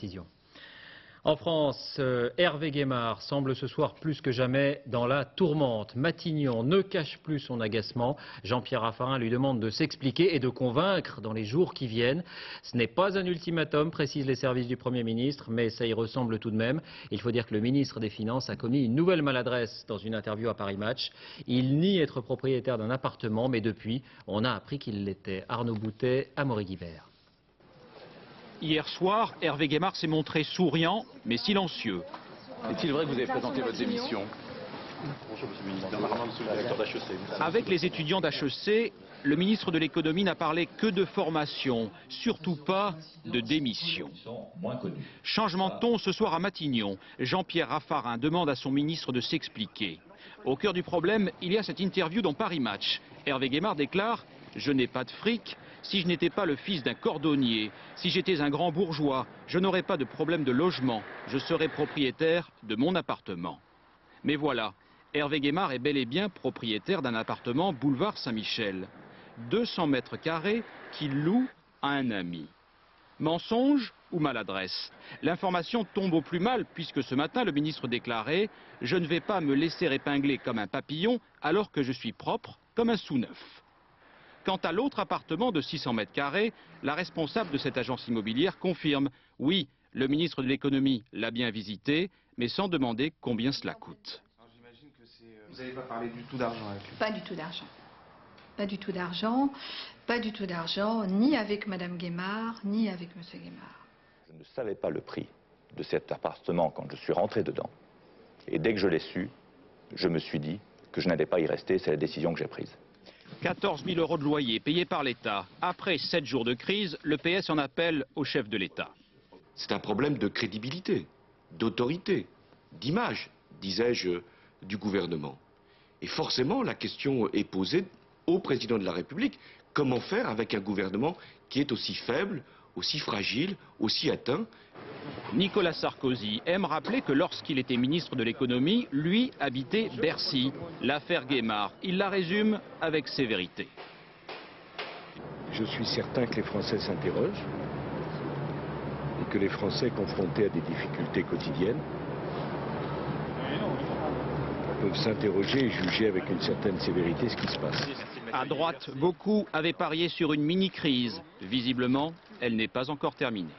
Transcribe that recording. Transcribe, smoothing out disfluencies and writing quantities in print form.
décision. En France, Hervé Guémard semble ce soir plus que jamais dans la tourmente. Matignon ne cache plus son agacement. Jean-Pierre Raffarin lui demande de s'expliquer et de convaincre dans les jours qui viennent. Ce n'est pas un ultimatum, précisent les services du Premier ministre, mais ça y ressemble tout de même. Il faut dire que le ministre des Finances a commis une nouvelle maladresse dans une interview à Paris Match. Il nie être propriétaire d'un appartement, mais depuis, on a appris qu'il l'était. Arnaud Boutet, Amaury-Guibert. Hier soir, Hervé Guémard s'est montré souriant, mais silencieux. Est-il vrai que vous avez présenté votre démission? Bonjour, monsieur le ministre. Directeur d'HEC. Avec les étudiants d'HEC, le ministre de l'économie n'a parlé que de formation, surtout pas de démission. Changement de ton ce soir à Matignon. Jean-Pierre Raffarin demande à son ministre de s'expliquer. Au cœur du problème, il y a cette interview dans Paris Match. Hervé Guémard déclare « Je n'ai pas de fric. Si je n'étais pas le fils d'un cordonnier, si j'étais un grand bourgeois, je n'aurais pas de problème de logement. Je serais propriétaire de mon appartement. » Mais voilà, Hervé Guémard est bel et bien propriétaire d'un appartement boulevard Saint-Michel. 200 mètres carrés qu'il loue à un ami. Mensonge ou maladresse? L'information tombe au plus mal puisque ce matin le ministre déclarait « Je ne vais pas me laisser épingler comme un papillon alors que je suis propre comme un sous-neuf ». Quant à l'autre appartement de 600 mètres carrés, la responsable de cette agence immobilière confirme « Oui, le ministre de l'économie l'a bien visité, mais sans demander combien cela coûte. » Vous n'avez pas parlé du tout d'argent avec lui? Pas du tout d'argent. Pas du tout d'argent. Pas du tout d'argent, ni avec Madame Guémard, ni avec Monsieur Guémard. Je ne savais pas le prix de cet appartement quand je suis rentré dedans. Et dès que je l'ai su, je me suis dit que je n'allais pas y rester, c'est la décision que j'ai prise. 14 000 € de loyer payés par l'État. Après 7 jours de crise, le PS en appelle au chef de l'État. C'est un problème de crédibilité, d'autorité, d'image, disais-je, du gouvernement. Et forcément, la question est posée au président de la République. Comment faire avec un gouvernement qui est aussi faible, aussi fragile, aussi atteint? Nicolas Sarkozy aime rappeler que lorsqu'il était ministre de l'économie, lui habitait Bercy. L'affaire Guémard, il la résume avec sévérité. Je suis certain que les Français s'interrogent et que les Français confrontés à des difficultés quotidiennes peuvent s'interroger et juger avec une certaine sévérité ce qui se passe. À droite, beaucoup avaient parié sur une mini-crise. Visiblement, elle n'est pas encore terminée.